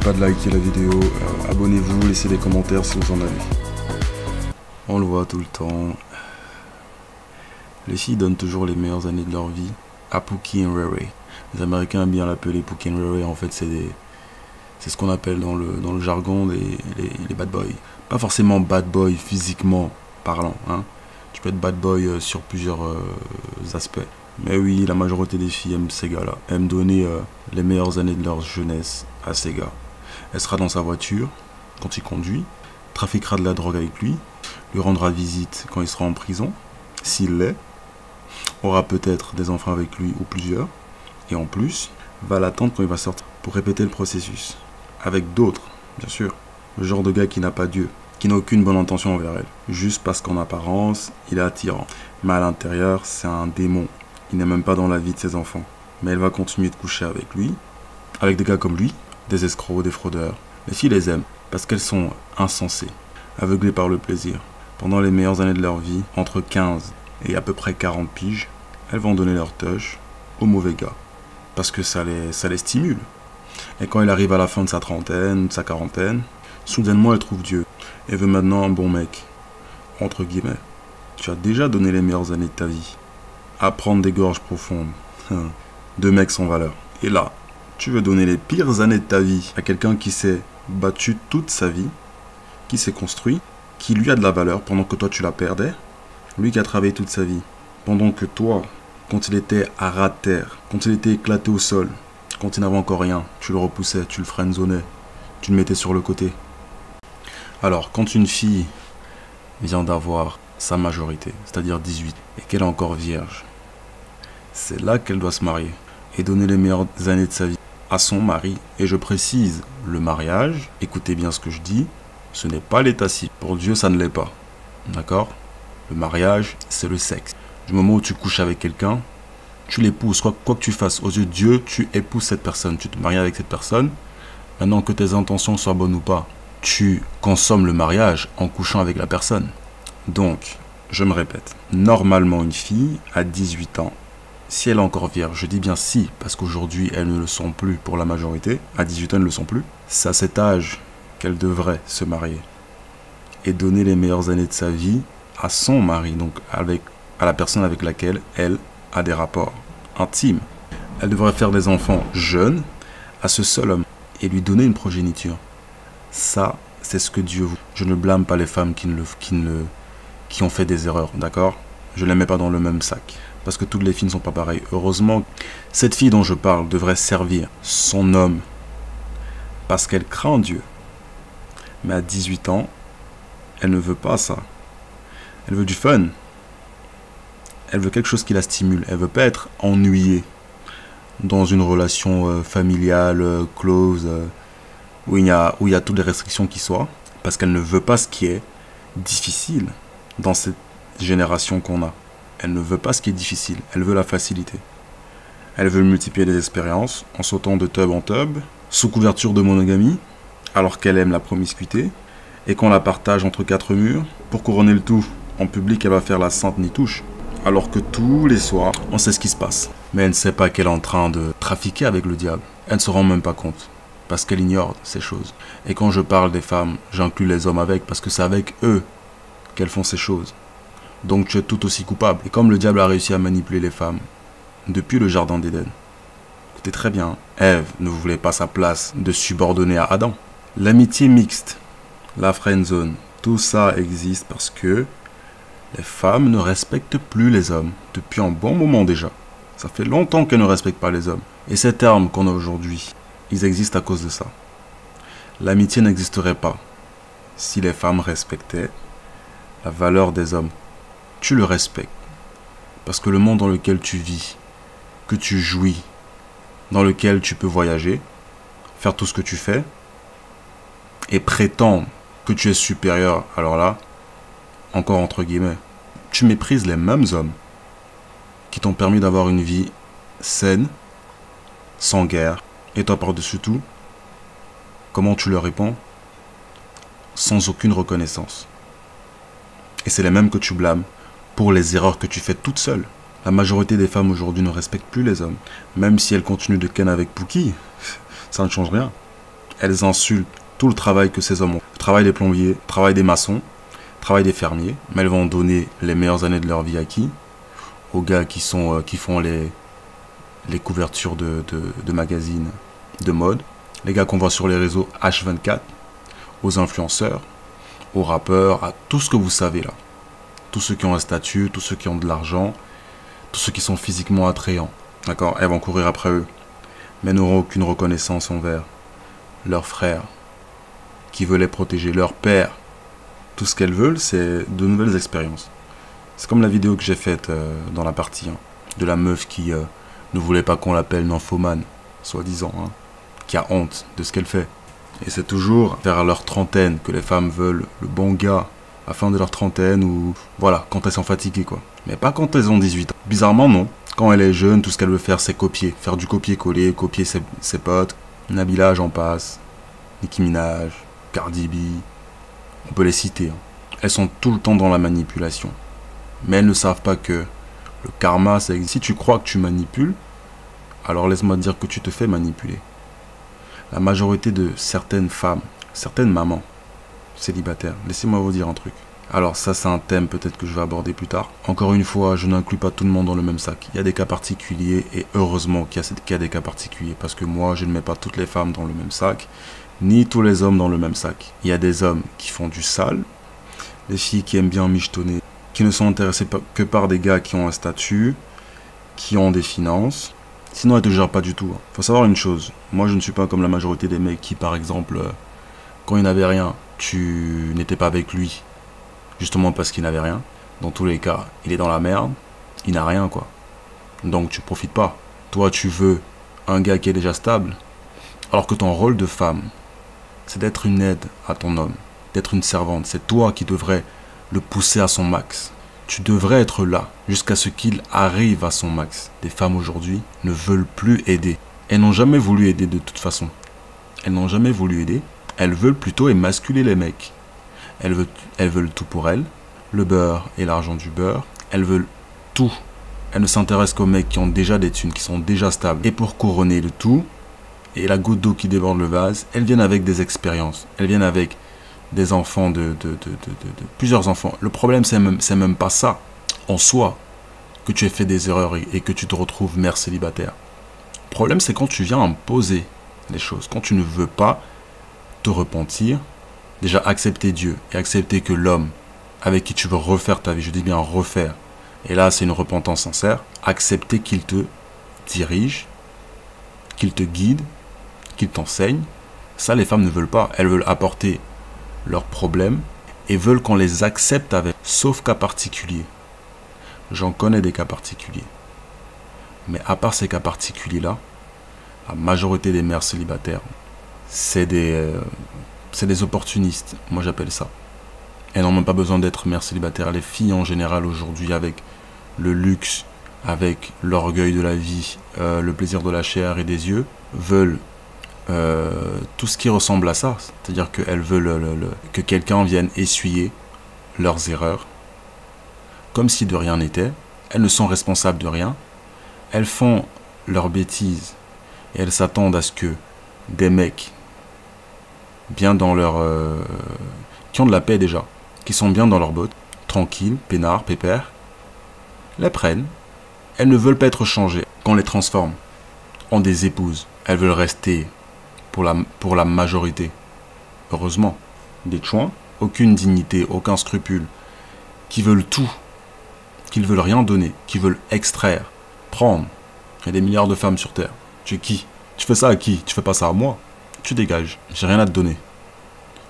pas de liker la vidéo, abonnez-vous, laissez des commentaires si vous en avez. On le voit tout le temps. Les filles donnent toujours les meilleures années de leur vie à Pookie et Ray. Les Américains aiment bien l'appeler Pookie et Ray. En fait, c'est ce qu'on appelle dans le jargon les bad boys. Pas forcément bad boy physiquement parlant, hein. Tu peux être bad boy sur plusieurs aspects. Mais oui, la majorité des filles aiment ces gars-là. Aiment donner les meilleures années de leur jeunesse à ces gars. Elle sera dans sa voiture quand il conduit, trafiquera de la drogue avec lui, lui rendra visite quand il sera en prison, s'il l'est, aura peut-être des enfants avec lui ou plusieurs, et en plus, va l'attendre quand il va sortir pour répéter le processus. Avec d'autres, bien sûr. Le genre de gars qui n'a pas Dieu, qui n'a aucune bonne intention envers elle. Juste parce qu'en apparence, il est attirant. Mais à l'intérieur, c'est un démon. Il n'est même pas dans la vie de ses enfants. Mais elle va continuer de coucher avec lui, avec des gars comme lui, des escrocs, des fraudeurs. Les filles les aiment parce qu'elles sont insensées, aveuglées par le plaisir. Pendant les meilleures années de leur vie, entre 15 et à peu près 40 piges, elles vont donner leur touch aux mauvais gars. Parce que ça les stimule. Et quand il arrive à la fin de sa trentaine, de sa quarantaine, soudainement elle trouve Dieu. Et veut maintenant un bon mec. Entre guillemets. Tu as déjà donné les meilleures années de ta vie. À prendre des gorges profondes. Deux mecs sans valeur. Et là, tu veux donner les pires années de ta vie à quelqu'un qui s'est battu toute sa vie, qui s'est construit, qui lui a de la valeur pendant que toi tu la perdais. Lui qui a travaillé toute sa vie. Pendant que toi, quand il était à ras de terre, quand il était éclaté au sol, quand il n'avait encore rien, tu le repoussais, tu le friendzonais, tu le mettais sur le côté. Alors, quand une fille vient d'avoir sa majorité, c'est-à-dire 18, et qu'elle est encore vierge, c'est là qu'elle doit se marier et donner les meilleures années de sa vie à son mari. Et je précise, le mariage, écoutez bien ce que je dis, ce n'est pas l'état civil. Pour Dieu, ça ne l'est pas. D'accord? Le mariage, c'est le sexe. Du moment où tu couches avec quelqu'un, tu l'épouses. Quoi que tu fasses, aux yeux de Dieu, tu épouses cette personne. Tu te maries avec cette personne. Maintenant que tes intentions soient bonnes ou pas, tu consommes le mariage en couchant avec la personne. Donc, je me répète, normalement une fille à 18 ans, si elle est encore vierge, je dis bien si, parce qu'aujourd'hui elles ne le sont plus pour la majorité, à 18 ans elles ne le sont plus, c'est à cet âge qu'elle devrait se marier et donner les meilleures années de sa vie à son mari, donc à la personne avec laquelle elle a des rapports intimes. Elle devrait faire des enfants jeunes à ce seul homme et lui donner une progéniture. Ça, c'est ce que Dieu veut. Je ne blâme pas les femmes qui ont fait des erreurs, d'accord? Je ne les mets pas dans le même sac. Parce que toutes les filles ne sont pas pareilles. Heureusement, cette fille dont je parle devrait servir son homme. Parce qu'elle craint Dieu. Mais à 18 ans, elle ne veut pas ça. Elle veut du fun. Elle veut quelque chose qui la stimule. Elle ne veut pas être ennuyée dans une relation familiale, close, où il y a toutes les restrictions qui soient. Parce qu'elle ne veut pas ce qui est difficile dans cette génération qu'on a. Elle ne veut pas ce qui est difficile, elle veut la facilité. Elle veut multiplier des expériences en sautant de tub en tub, sous couverture de monogamie, alors qu'elle aime la promiscuité, et qu'on la partage entre 4 murs. Pour couronner le tout, en public, elle va faire la sainte ni-touche, alors que tous les soirs, on sait ce qui se passe. Mais elle ne sait pas qu'elle est en train de trafiquer avec le diable. Elle ne se rend même pas compte, parce qu'elle ignore ces choses. Et quand je parle des femmes, j'inclus les hommes avec, parce que c'est avec eux qu'elles font ces choses. Donc tu es tout aussi coupable. Et comme le diable a réussi à manipuler les femmes depuis le jardin d'Éden. Écoutez très bien, Ève ne voulait pas sa place de subordonnée à Adam. L'amitié mixte, la friendzone, tout ça existe parce que les femmes ne respectent plus les hommes depuis un bon moment déjà. Ça fait longtemps qu'elles ne respectent pas les hommes. Et ces termes qu'on a aujourd'hui, ils existent à cause de ça. L'amitié n'existerait pas si les femmes respectaient la valeur des hommes. Tu le respectes. Parce que le monde dans lequel tu vis, que tu jouis, dans lequel tu peux voyager, faire tout ce que tu fais, et prétendre que tu es supérieur, alors là, encore entre guillemets, tu méprises les mêmes hommes qui t'ont permis d'avoir une vie saine, sans guerre, et toi par-dessus tout, comment tu leur réponds? Sans aucune reconnaissance. Et c'est les mêmes que tu blâmes pour les erreurs que tu fais toute seule. La majorité des femmes aujourd'hui ne respectent plus les hommes. Même si elles continuent de ken avec Pookie, ça ne change rien. elles insultent tout le travail que ces hommes ont. Le travail des plombiers, le travail des maçons, le travail des fermiers. Mais elles vont donner les meilleures années de leur vie à qui? Aux gars qui font les couvertures de magazines de mode, les gars qu'on voit sur les réseaux H24, aux influenceurs, aux rappeurs, à tout ce que vous savez là. Tous ceux qui ont un statut, tous ceux qui ont de l'argent, tous ceux qui sont physiquement attrayants. D'accord? Elles vont courir après eux, mais n'auront aucune reconnaissance envers leurs frères, qui veulent les protéger, leur père. Tout ce qu'elles veulent, c'est de nouvelles expériences. C'est comme la vidéo que j'ai faite dans la partie 1, de la meuf qui ne voulait pas qu'on l'appelle nymphomane, soi-disant, hein, qui a honte de ce qu'elle fait. Et c'est toujours vers leur trentaine que les femmes veulent le bon gars, à la fin de leur trentaine, ou voilà, quand elles sont fatiguées, quoi. Mais pas quand elles ont 18 ans. Bizarrement, non. Quand elle est jeune, tout ce qu'elle veut faire, c'est copier. Faire du copier-coller, copier ses potes. Nabila, j'en passe. Nicki Minaj, Cardi B. On peut les citer. Hein. Elles sont tout le temps dans la manipulation. Mais elles ne savent pas que le karma, ça existe. Si tu crois que tu manipules, alors laisse-moi te dire que tu te fais manipuler. La majorité de certaines femmes, certaines mamans célibataires, laissez-moi vous dire un truc. Alors ça, c'est un thème peut-être que je vais aborder plus tard. Encore une fois, je n'inclus pas tout le monde dans le même sac. Il y a des cas particuliers et heureusement qu'il y a des cas particuliers. Parce que moi, je ne mets pas toutes les femmes dans le même sac, ni tous les hommes dans le même sac. Il y a des hommes qui font du sale, des filles qui aiment bien michetonner, qui ne sont intéressées que par des gars qui ont un statut, qui ont des finances. Sinon, elles ne te gèrent pas du tout. Faut savoir une chose, moi je ne suis pas comme la majorité des mecs qui, par exemple, quand il n'avait rien, tu n'étais pas avec lui. Justement parce qu'il n'avait rien. Dans tous les cas, il est dans la merde, il n'a rien quoi. Donc tu profites pas. Toi tu veux un gars qui est déjà stable. Alors que ton rôle de femme, c'est d'être une aide à ton homme. D'être une servante. C'est toi qui devrais le pousser à son max. Tu devrais être là jusqu'à ce qu'il arrive à son max. Les femmes aujourd'hui ne veulent plus aider. Elles n'ont jamais voulu aider de toute façon. Elles n'ont jamais voulu aider. Elles veulent plutôt émasculer les mecs. Elles veulent tout pour elles, le beurre et l'argent du beurre. Elles veulent tout. Elles ne s'intéressent qu'aux mecs qui ont déjà des thunes, qui sont déjà stables. Et pour couronner le tout, et la goutte d'eau qui déborde le vase, elles viennent avec des expériences. Elles viennent avec des enfants, plusieurs enfants. Le problème, c'est même pas ça, en soi, que tu aies fait des erreurs et que tu te retrouves mère célibataire. Le problème, c'est quand tu viens imposer les choses, quand tu ne veux pas te repentir. Déjà, accepter Dieu et accepter que l'homme avec qui tu veux refaire ta vie, je dis bien refaire, et là c'est une repentance sincère, accepter qu'il te dirige, qu'il te guide, qu'il t'enseigne. Ça, les femmes ne veulent pas. Elles veulent apporter leurs problèmes et veulent qu'on les accepte avec, sauf cas particuliers. J'en connais des cas particuliers. Mais à part ces cas particuliers-là, la majorité des mères célibataires, c'est des opportunistes, moi j'appelle ça. Elles n'ont même pas besoin d'être mères célibataires. Les filles en général aujourd'hui, avec le luxe, avec l'orgueil de la vie, le plaisir de la chair et des yeux, veulent tout ce qui ressemble à ça. C'est-à-dire qu'elles veulent que quelqu'un vienne essuyer leurs erreurs, comme si de rien n'était. Elles ne sont responsables de rien. Elles font leurs bêtises et elles s'attendent à ce que des mecs bien dans leur... qui ont de la paix déjà, qui sont bien dans leur botte, tranquilles, peinards, pépères, les prennent. Elles ne veulent pas être changées, qu'on les transforme en des épouses. Elles veulent rester pour la majorité. Heureusement, des chouins, aucune dignité, aucun scrupule, qui veulent tout, qui ne veulent rien donner, qui veulent extraire, prendre. Il y a des milliards de femmes sur Terre. Tu es qui? Tu fais ça à qui? Tu fais pas ça à moi? Tu dégages, j'ai rien à te donner.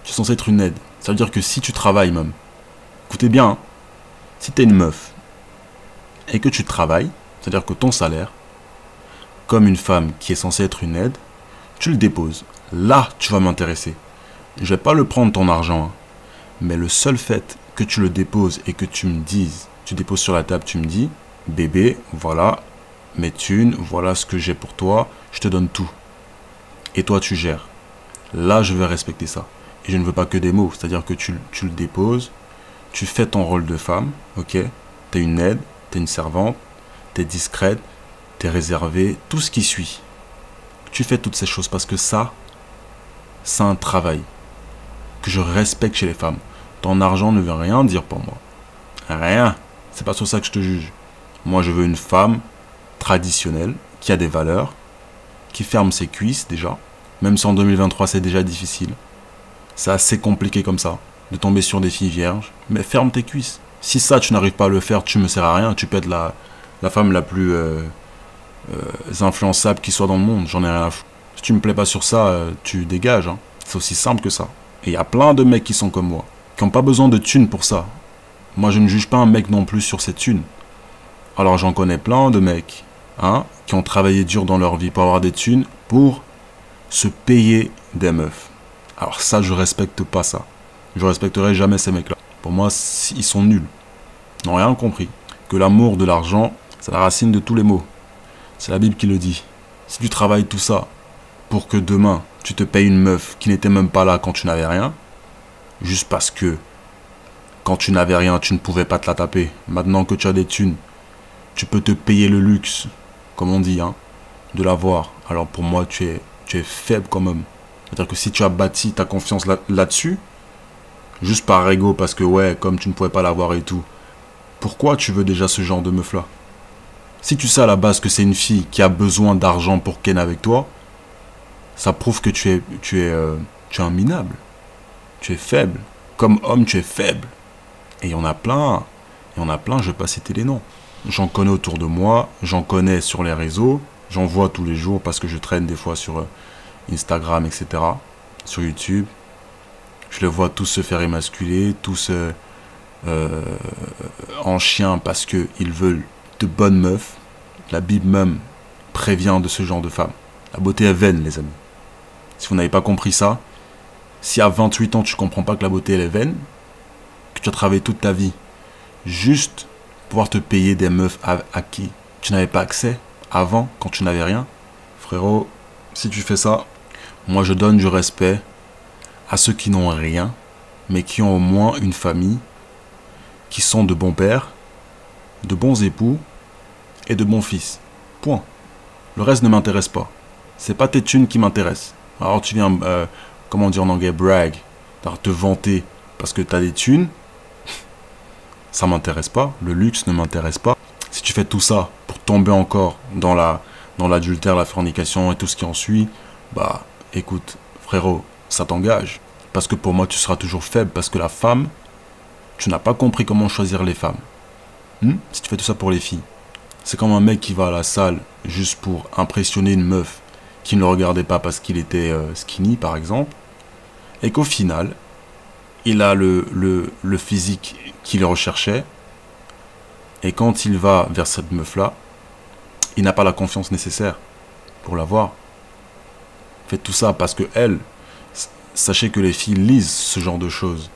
Tu es censé être une aide. Ça veut dire que si tu travailles même, écoutez bien, hein, si tu es une meuf et que tu travailles, c'est-à-dire que ton salaire, comme une femme qui est censée être une aide, tu le déposes. Là, tu vas m'intéresser. Je vais pas le prendre ton argent, hein, mais le seul fait que tu le déposes et que tu me dises, tu déposes sur la table, tu me dis, bébé, voilà mes thunes, voilà ce que j'ai pour toi, je te donne tout. Et toi tu gères. Là je vais respecter ça. Et je ne veux pas que des mots, c'est-à-dire que tu le déposes, tu fais ton rôle de femme, ok? T'es une aide, t'es une servante, t'es discrète, t'es réservée, tout ce qui suit. Tu fais toutes ces choses parce que ça c'est un travail que je respecte chez les femmes. Ton argent ne veut rien dire pour moi. Rien. C'est pas sur ça que je te juge. Moi, je veux une femme traditionnelle, qui a des valeurs, qui ferme ses cuisses déjà. Même si en 2023, c'est déjà difficile. C'est assez compliqué comme ça, de tomber sur des filles vierges. Mais ferme tes cuisses. Si ça, tu n'arrives pas à le faire, tu me sers à rien. Tu peux être la femme la plus influençable qui soit dans le monde. J'en ai rien à foutre. Si tu me plais pas sur ça, tu dégages. Hein. C'est aussi simple que ça. Et il y a plein de mecs qui sont comme moi, qui n'ont pas besoin de thunes pour ça. Moi, je ne juge pas un mec non plus sur ses thunes. Alors, j'en connais plein de mecs, hein, qui ont travaillé dur dans leur vie pour avoir des thunes, pour se payer des meufs. Alors ça, je respecte pas ça. Je respecterai jamais ces mecs-là. Pour moi, ils sont nuls. Ils n'ont rien compris. Que l'amour de l'argent, c'est la racine de tous les maux. C'est la Bible qui le dit. Si tu travailles tout ça pour que demain, tu te payes une meuf qui n'était même pas là quand tu n'avais rien, juste parce que quand tu n'avais rien, tu ne pouvais pas te la taper. Maintenant que tu as des thunes, tu peux te payer le luxe, comme on dit, hein, de l'avoir. Alors pour moi, tu es faible quand même. C'est-à-dire que si tu as bâti ta confiance là-dessus, juste par ego, parce que ouais, comme tu ne pouvais pas l'avoir et tout, pourquoi tu veux déjà ce genre de meuf-là? Si tu sais à la base que c'est une fille qui a besoin d'argent pour ken avec toi, ça prouve que tu es un minable. Tu es faible. Comme homme, tu es faible. Et il y en a plein. Il y en a plein, je ne vais pas citer les noms. J'en connais autour de moi, j'en connais sur les réseaux, j'en vois tous les jours parce que je traîne des fois sur Instagram, etc. Sur YouTube. Je les vois tous se faire émasculer, tous en chien parce qu'ils veulent de bonnes meufs. La Bible même prévient de ce genre de femmes. La beauté est vaine, les amis. Si vous n'avez pas compris ça, si à 28 ans tu ne comprends pas que la beauté elle est vaine, que tu as travaillé toute ta vie juste pouvoir te payer des meufs à qui tu n'avais pas accès avant, quand tu n'avais rien, frérot, si tu fais ça, moi je donne du respect à ceux qui n'ont rien, mais qui ont au moins une famille, qui sont de bons pères, de bons époux et de bons fils. Point. Le reste ne m'intéresse pas. C'est pas tes thunes qui m'intéressent. Alors tu viens, comment dire en anglais, brag, te vanter parce que tu as des thunes, ça m'intéresse pas. Le luxe ne m'intéresse pas. Si tu fais tout ça pour tomber encore dans l'adultère, la fornication et tout ce qui en suit, bah écoute, frérot, ça t'engage. Parce que pour moi, tu seras toujours faible. Parce que la femme, tu n'as pas compris comment choisir les femmes. Si tu fais tout ça pour les filles, c'est comme un mec qui va à la salle juste pour impressionner une meuf qui ne le regardait pas parce qu'il était skinny, par exemple, et qu'au final, il a le physique qu'il recherchait, et quand il va vers cette meuf-là, il n'a pas la confiance nécessaire pour l'avoir. Faites tout ça parce que elle, sachez que les filles lisent ce genre de choses.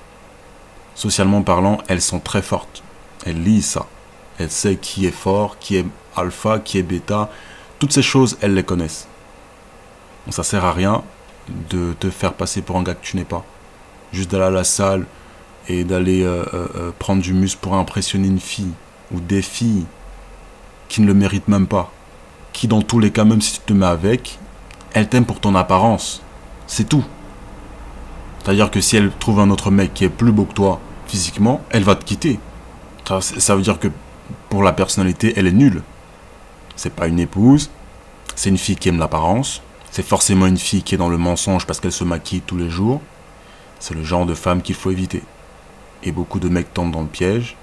Socialement parlant, elles sont très fortes. Elles lisent ça. Elles savent qui est fort, qui est alpha, qui est bêta. Toutes ces choses, elles les connaissent. Donc ça sert à rien de te faire passer pour un gars que tu n'es pas. Juste d'aller à la salle et d'aller prendre du muscle pour impressionner une fille ou des filles qui ne le méritent même pas. Qui dans tous les cas, même si tu te mets avec, elle t'aime pour ton apparence. C'est tout. C'est-à-dire que si elle trouve un autre mec qui est plus beau que toi physiquement, elle va te quitter. Ça veut dire que pour la personnalité, elle est nulle. C'est pas une épouse, c'est une fille qui aime l'apparence. C'est forcément une fille qui est dans le mensonge parce qu'elle se maquille tous les jours. C'est le genre de femme qu'il faut éviter. Et beaucoup de mecs tombent dans le piège.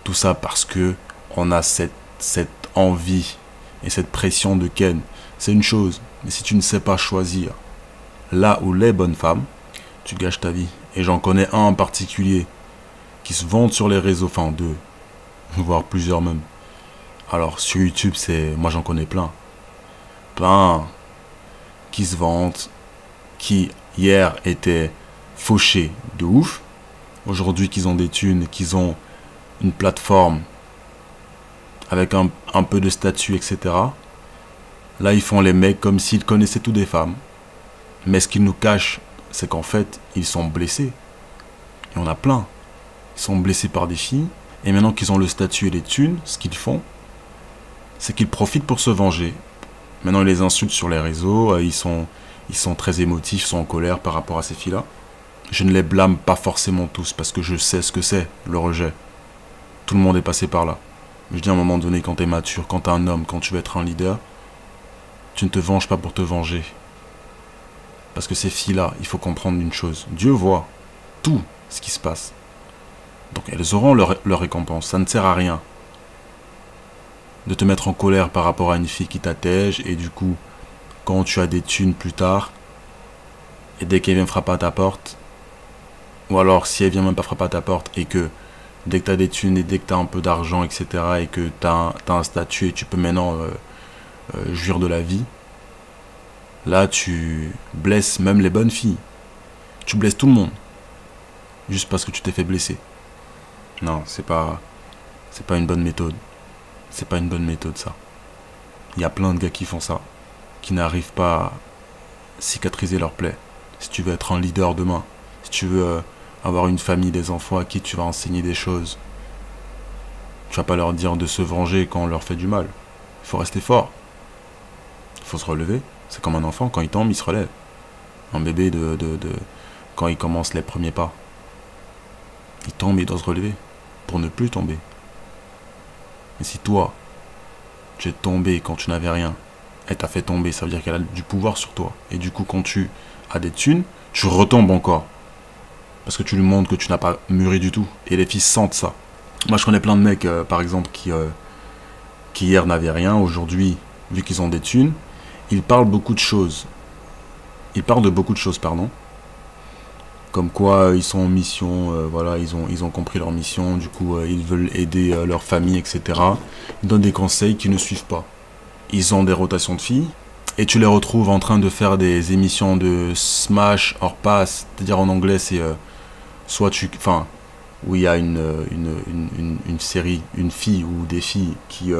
Tout ça parce que on a cette envie et cette pression de ken. C'est une chose. Mais si tu ne sais pas choisir là où les bonnes femmes, tu gâches ta vie. Et j'en connais un en particulier qui se vante sur les réseaux, enfin deux, voire plusieurs même. Alors sur YouTube, moi j'en connais plein. Plein qui se vantent, qui hier étaient fauchés de ouf. Aujourd'hui qu'ils ont des thunes, qu'ils ont une plateforme avec un peu de statut, etc. Là ils font les mecs comme s'ils connaissaient tous des femmes. Mais ce qu'ils nous cachent, c'est qu'en fait, ils sont blessés. Il y en a plein. Ils sont blessés par des filles. Et maintenant qu'ils ont le statut et les thunes, ce qu'ils font, c'est qu'ils profitent pour se venger. Maintenant, ils les insultent sur les réseaux. Ils sont ils sont très émotifs, sont en colère par rapport à ces filles-là. Je ne les blâme pas forcément tous parce que je sais ce que c'est, le rejet. Tout le monde est passé par là. Je dis à un moment donné, quand tu es mature, quand tu es un homme, quand tu veux être un leader, tu ne te venges pas pour te venger. Parce que ces filles-là, il faut comprendre une chose. Dieu voit tout ce qui se passe. Donc elles auront leur récompense. Ça ne sert à rien de te mettre en colère par rapport à une fille qui t'attège et du coup, quand tu as des thunes plus tard, et dès qu'elle vient frapper à ta porte, ou alors si elle vient même pas frapper à ta porte et que dès que tu as des thunes et dès que tu as un peu d'argent, etc., et que tu as un statut et tu peux maintenant jouir de la vie, là tu blesses même les bonnes filles. Tu blesses tout le monde. Juste parce que tu t'es fait blesser. Non, c'est pas une bonne méthode. C'est pas une bonne méthode, ça. Il y a plein de gars qui font ça, qui n'arrivent pas à cicatriser leurs plaies. Si tu veux être un leader demain, si tu veux avoir une famille, des enfants à qui tu vas enseigner des choses, tu vas pas leur dire de se venger quand on leur fait du mal. Il faut rester fort. Il faut se relever. C'est comme un enfant, quand il tombe, il se relève. Un bébé quand il commence les premiers pas. Il tombe, il doit se relever pour ne plus tomber. Mais si toi, tu es tombé quand tu n'avais rien, elle t'a fait tomber, ça veut dire qu'elle a du pouvoir sur toi. Et du coup, quand tu as des thunes, tu retombes encore. Parce que tu lui montres que tu n'as pas mûri du tout. Et les filles sentent ça. Moi, je connais plein de mecs, par exemple, qui hier n'avaient rien. Aujourd'hui, vu qu'ils ont des thunes, ils parlent beaucoup de choses. Ils parlent de beaucoup de choses, pardon. Comme quoi ils sont en mission, voilà, ils ont compris leur mission, du coup ils veulent aider leur famille, etc. Ils donnent des conseils qu'ils ne suivent pas. Ils ont des rotations de filles, et tu les retrouves en train de faire des émissions de smash or pass, c'est-à-dire en anglais c'est où il y a une série, une fille ou des filles qui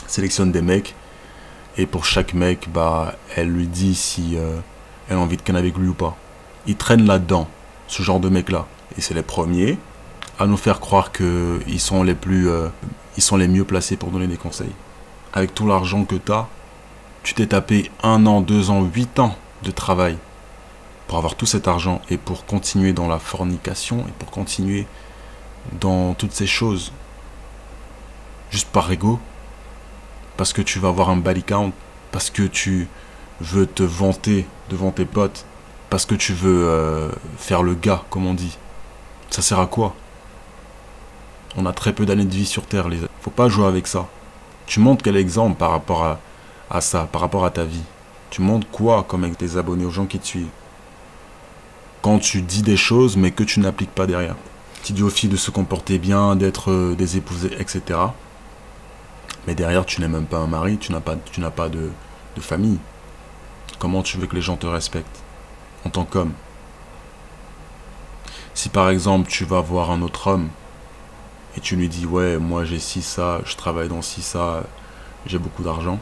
sélectionnent des mecs, et pour chaque mec, bah, elle lui dit si elle a envie de ken avec lui ou pas. Ils traînent là-dedans, ce genre de mecs-là. Et c'est les premiers à nous faire croire qu'ils sont ils sont les mieux placés pour donner des conseils. Avec tout l'argent que tu t'es tapé 1 an, 2 ans, 8 ans de travail pour avoir tout cet argent et pour continuer dans la fornication et pour continuer dans toutes ces choses. Juste par ego. Parce que tu vas avoir un body count. Parce que tu veux te vanter devant tes potes. Parce que tu veux faire le gars, comme on dit. Ça sert à quoi? On a très peu d'années de vie sur Terre, les amis. Faut pas jouer avec ça. Tu montres quel exemple par rapport à ça, par rapport à ta vie. Tu montres quoi comme avec tes abonnés, aux gens qui te suivent. Quand tu dis des choses, mais que tu n'appliques pas derrière. Tu dis aux filles de se comporter bien, d'être des épouses, etc. Mais derrière, tu n'es même pas un mari, tu n'as pas de famille. Comment tu veux que les gens te respectent en tant qu'homme? Si par exemple tu vas voir un autre homme et tu lui dis ouais, moi j'ai ci, ça, je travaille dans ci, ça, j'ai beaucoup d'argent,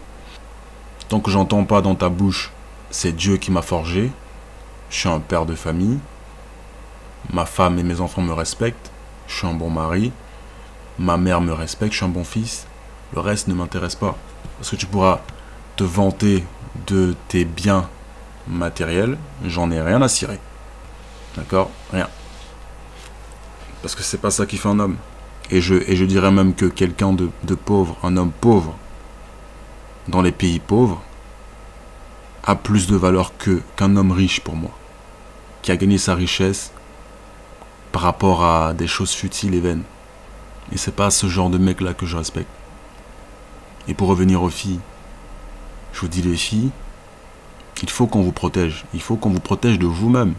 tant que j'entends pas dans ta bouche c'est Dieu qui m'a forgé, je suis un père de famille, ma femme et mes enfants me respectent, je suis un bon mari, ma mère me respecte, je suis un bon fils, le reste ne m'intéresse pas. Parce que tu pourras te vanter de tes biens matériel, j'en ai rien à cirer. D'accord? Rien. Parce que c'est pas ça qui fait un homme. Et je dirais même que quelqu'un de pauvre, un homme pauvre, dans les pays pauvres, a plus de valeur qu'un homme riche pour moi. Qui a gagné sa richesse par rapport à des choses futiles et vaines. Et c'est pas ce genre de mec là que je respecte. Et pour revenir aux filles, je vous dis les filles, il faut qu'on vous protège. Il faut qu'on vous protège de vous-même.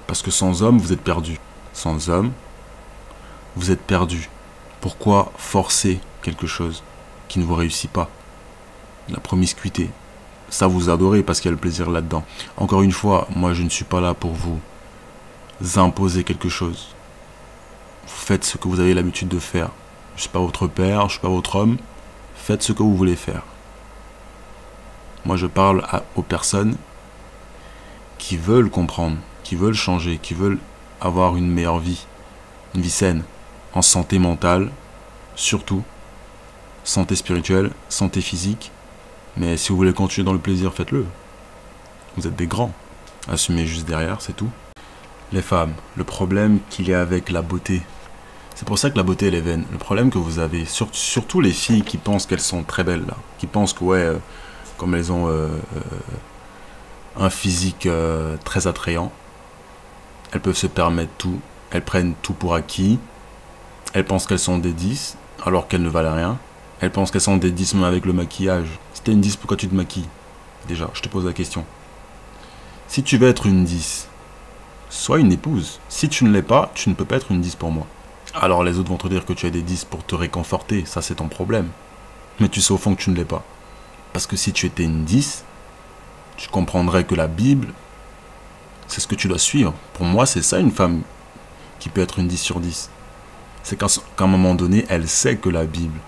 Parce que sans homme, vous êtes perdu. Sans homme, vous êtes perdu. Pourquoi forcer quelque chose qui ne vous réussit pas? La promiscuité. Ça, vous adorez parce qu'il y a le plaisir là-dedans. Encore une fois, moi, je ne suis pas là pour vous imposer quelque chose. Vous faites ce que vous avez l'habitude de faire. Je ne suis pas votre père, je ne suis pas votre homme. Faites ce que vous voulez faire. Moi, je parle aux personnes qui veulent comprendre, qui veulent changer, qui veulent avoir une meilleure vie, une vie saine, en santé mentale, surtout, santé spirituelle, santé physique. Mais si vous voulez continuer dans le plaisir, faites-le. Vous êtes des grands. Assumez juste derrière, c'est tout. Les femmes, le problème qu'il y a avec la beauté, c'est pour ça que la beauté elle est vaine. Le problème que vous avez, surtout les filles qui pensent qu'elles sont très belles, là, qui pensent que ouais, comme elles ont un physique très attrayant, elles peuvent se permettre tout, elles prennent tout pour acquis, elles pensent qu'elles sont des 10 alors qu'elles ne valent rien, elles pensent qu'elles sont des 10 même avec le maquillage. Si t'es une 10, pourquoi tu te maquilles? Déjà, je te pose la question. Si tu veux être une 10, sois une épouse. Si tu ne l'es pas, tu ne peux pas être une 10 pour moi. Alors les autres vont te dire que tu es des 10 pour te réconforter, ça c'est ton problème. Mais tu sais au fond que tu ne l'es pas. Parce que si tu étais une 10, tu comprendrais que la Bible, c'est ce que tu dois suivre. Pour moi, c'est ça une femme qui peut être une 10 sur 10. C'est qu'à un moment donné, elle sait que la Bible,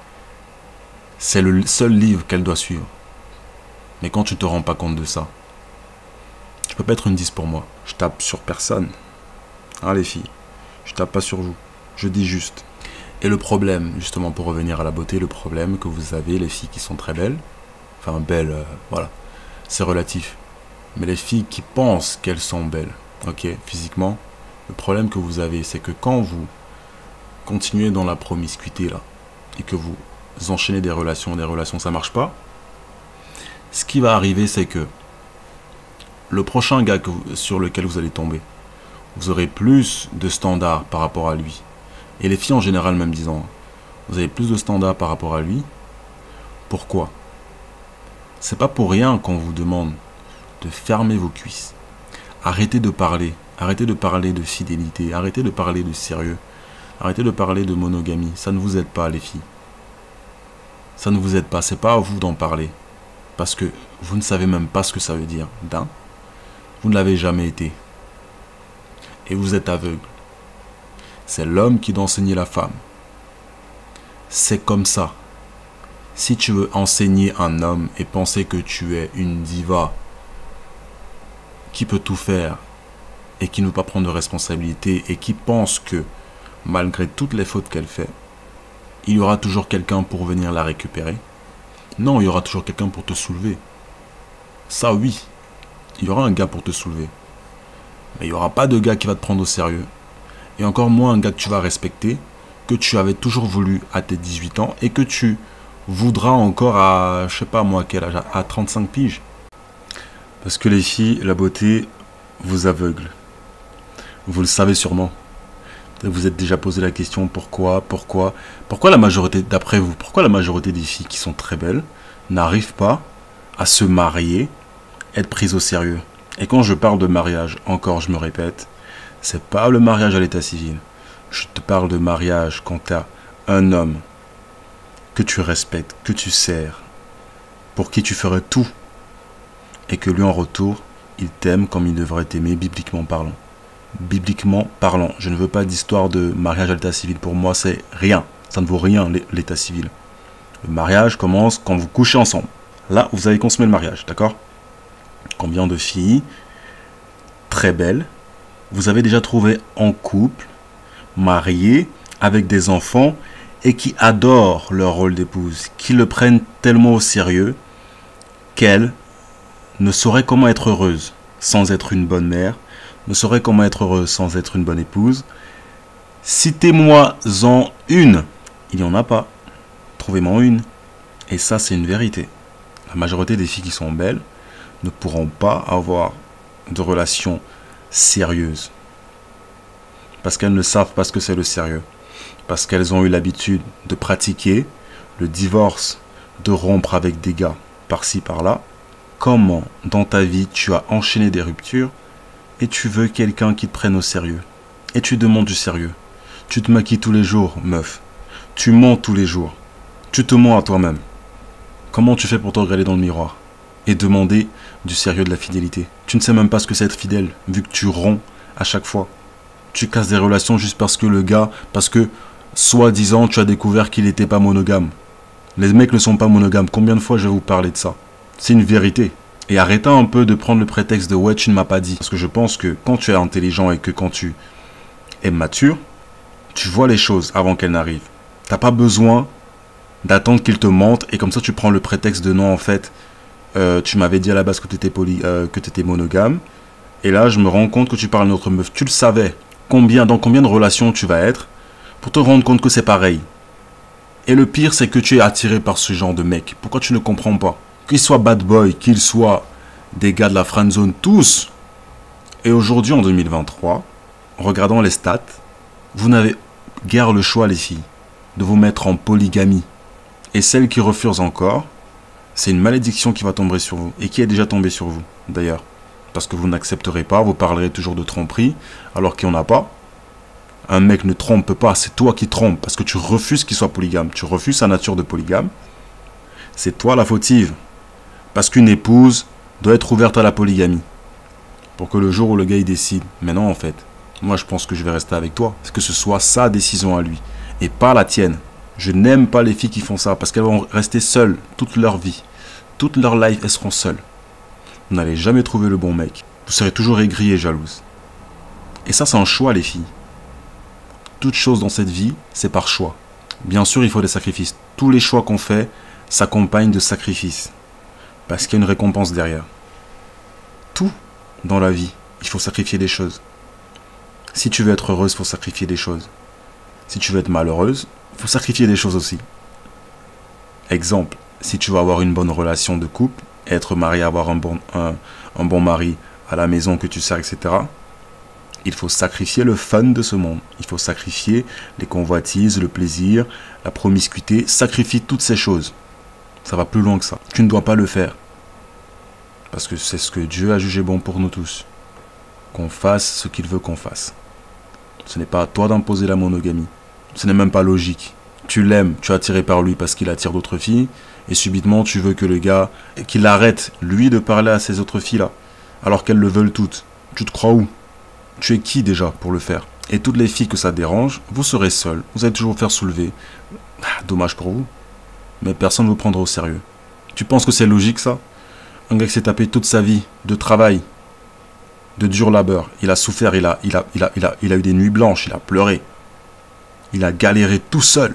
c'est le seul livre qu'elle doit suivre. Mais quand tu ne te rends pas compte de ça, tu peux pas être une 10 pour moi. Je tape sur personne. Hein les filles, je tape pas sur vous. Je dis juste. Et le problème, justement pour revenir à la beauté, le problème que vous avez, les filles qui sont très belles, enfin belles, voilà, c'est relatif. Mais les filles qui pensent qu'elles sont belles, ok, physiquement, le problème que vous avez, c'est que quand vous continuez dans la promiscuité là, et que vous enchaînez des relations, ça marche pas, ce qui va arriver, c'est que le prochain gars sur lequel vous allez tomber, vous aurez plus de standards par rapport à lui. Et les filles en général, même disant, vous avez plus de standards par rapport à lui. Pourquoi? C'est pas pour rien qu'on vous demande de fermer vos cuisses. Arrêtez de parler de fidélité, arrêtez de parler de sérieux, arrêtez de parler de monogamie. Ça ne vous aide pas les filles. Ça ne vous aide pas, c'est pas à vous d'en parler. Parce que vous ne savez même pas ce que ça veut dire. D'un, vous ne l'avez jamais été. Et vous êtes aveugle. C'est l'homme qui doit enseigner la femme. C'est comme ça. Si tu veux enseigner un homme et penser que tu es une diva qui peut tout faire et qui ne veut pas prendre de responsabilité et qui pense que malgré toutes les fautes qu'elle fait, il y aura toujours quelqu'un pour venir la récupérer. Non, il y aura toujours quelqu'un pour te soulever. Ça oui, il y aura un gars pour te soulever. Mais il n'y aura pas de gars qui va te prendre au sérieux. Et encore moins un gars que tu vas respecter, que tu avais toujours voulu à tes 18 ans et que tu voudras encore à, je sais pas moi, quel âge, à 35 piges. Parce que les filles, la beauté vous aveugle. Vous le savez sûrement. Vous vous êtes déjà posé la question pourquoi la majorité, d'après vous, pourquoi la majorité des filles qui sont très belles n'arrivent pas à se marier, être prises au sérieux? Et quand je parle de mariage, encore je me répète, c'est pas le mariage à l'état civil. Je te parle de mariage quand tu as un homme que tu respectes, que tu sers, pour qui tu ferais tout, et que lui en retour, il t'aime comme il devrait t'aimer bibliquement parlant. Bibliquement parlant. Je ne veux pas d'histoire de mariage à l'état civil. Pour moi, c'est rien. Ça ne vaut rien, l'état civil. Le mariage commence quand vous couchez ensemble. Là, vous avez consommé le mariage, d'accord? Combien de filles très belles vous avez déjà trouvé en couple, mariées, avec des enfants, et qui adorent leur rôle d'épouse, qui le prennent tellement au sérieux qu'elles ne sauraient comment être heureuses sans être une bonne mère, ne sauraient comment être heureuses sans être une bonne épouse. Citez-moi-en une. Il n'y en a pas. Trouvez-moi une. Et ça, c'est une vérité. La majorité des filles qui sont belles ne pourront pas avoir de relations sérieuses. Parce qu'elles ne savent pas ce que c'est le sérieux. Parce qu'elles ont eu l'habitude de pratiquer le divorce, de rompre avec des gars par-ci, par-là. Comment, dans ta vie, tu as enchaîné des ruptures et tu veux quelqu'un qui te prenne au sérieux. Et tu demandes du sérieux. Tu te maquilles tous les jours, meuf. Tu mens tous les jours. Tu te mens à toi-même. Comment tu fais pour te regarder dans le miroir et demander du sérieux, de la fidélité? Tu ne sais même pas ce que c'est être fidèle, vu que tu romps à chaque fois. Tu casses des relations juste parce que le gars, parce que, soi-disant, tu as découvert qu'il n'était pas monogame. Les mecs ne sont pas monogames. Combien de fois je vais vous parler de ça? C'est une vérité. Et arrêtez un peu de prendre le prétexte de « ouais, tu ne m'as pas dit ». Parce que je pense que quand tu es intelligent et que quand tu es mature, tu vois les choses avant qu'elles n'arrivent. Tu n'as pas besoin d'attendre qu'ils te mentent et comme ça tu prends le prétexte de « non, en fait, Tu m'avais dit à la base que tu étais monogame. Et là, je me rends compte que tu parles d'une autre meuf. Tu le savais. Dans combien de relations tu vas être pour te rendre compte que c'est pareil. Et le pire, c'est que tu es attiré par ce genre de mec. Pourquoi tu ne comprends pas? Qu'ils soient bad boy, qu'ils soient des gars de la friendzone, tous. Et aujourd'hui, en 2023, en regardant les stats, vous n'avez guère le choix, les filles, de vous mettre en polygamie. Et celles qui refusent encore, c'est une malédiction qui va tomber sur vous. Et qui est déjà tombée sur vous, d'ailleurs. Parce que vous n'accepterez pas, vous parlerez toujours de tromperie, alors qu'il n'y en a pas. Un mec ne trompe pas, c'est toi qui trompes, parce que tu refuses qu'il soit polygame. Tu refuses sa nature de polygame. C'est toi la fautive. Parce qu'une épouse doit être ouverte à la polygamie. Pour que le jour où le gars il décide, mais non en fait, moi je pense que je vais rester avec toi. C'est que ce soit sa décision à lui, et pas la tienne. Je n'aime pas les filles qui font ça, parce qu'elles vont rester seules toute leur vie. Toute leur life, elles seront seules. Vous n'allez jamais trouver le bon mec. Vous serez toujours aigrie et jalouse. Et ça, c'est un choix, les filles. Toute chose dans cette vie, c'est par choix. Bien sûr, il faut des sacrifices. Tous les choix qu'on fait s'accompagnent de sacrifices. Parce qu'il y a une récompense derrière. Tout dans la vie, il faut sacrifier des choses. Si tu veux être heureuse, il faut sacrifier des choses. Si tu veux être malheureuse, il faut sacrifier des choses aussi. Exemple, si tu veux avoir une bonne relation de couple, être marié, avoir un bon mari à la maison que tu sers, etc. Il faut sacrifier le fun de ce monde. Il faut sacrifier les convoitises, le plaisir, la promiscuité. Sacrifie toutes ces choses. Ça va plus loin que ça. Tu ne dois pas le faire. Parce que c'est ce que Dieu a jugé bon pour nous tous. Qu'on fasse ce qu'il veut qu'on fasse. Ce n'est pas à toi d'imposer la monogamie. Ce n'est même pas logique. Tu l'aimes, tu es attiré par lui parce qu'il attire d'autres filles. Et subitement, tu veux que le gars, qu'il arrête, lui, de parler à ces autres filles-là. Alors qu'elles le veulent toutes. Tu te crois où? Tu es qui déjà pour le faire? Et toutes les filles que ça dérange, vous serez seuls. Vous allez toujours vous faire soulever. Dommage pour vous. Mais personne ne vous prendra au sérieux. Tu penses que c'est logique ça? Un gars qui s'est tapé toute sa vie de travail, de dur labeur. Il a souffert, il a eu des nuits blanches, il a pleuré. Il a galéré tout seul.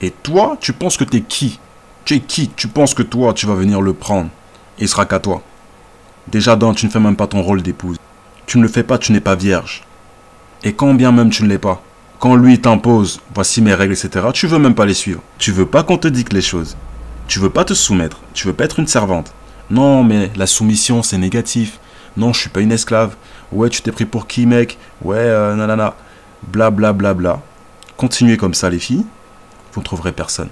Et toi, tu penses que t'es qui? Tu es qui? Tu penses que toi, tu vas venir le prendre et il sera qu'à toi. Déjà d'un, tu ne fais même pas ton rôle d'épouse. Tu ne le fais pas, tu n'es pas vierge. Et quand bien même tu ne l'es pas, quand lui t'impose, voici mes règles, etc., tu veux même pas les suivre. Tu veux pas qu'on te dicte les choses. Tu veux pas te soumettre. Tu veux pas être une servante. Non, mais la soumission, c'est négatif. Non, je suis pas une esclave. Ouais, tu t'es pris pour qui, mec? Ouais, nanana. Bla, bla, bla, bla. Continuez comme ça, les filles. Vous ne trouverez personne.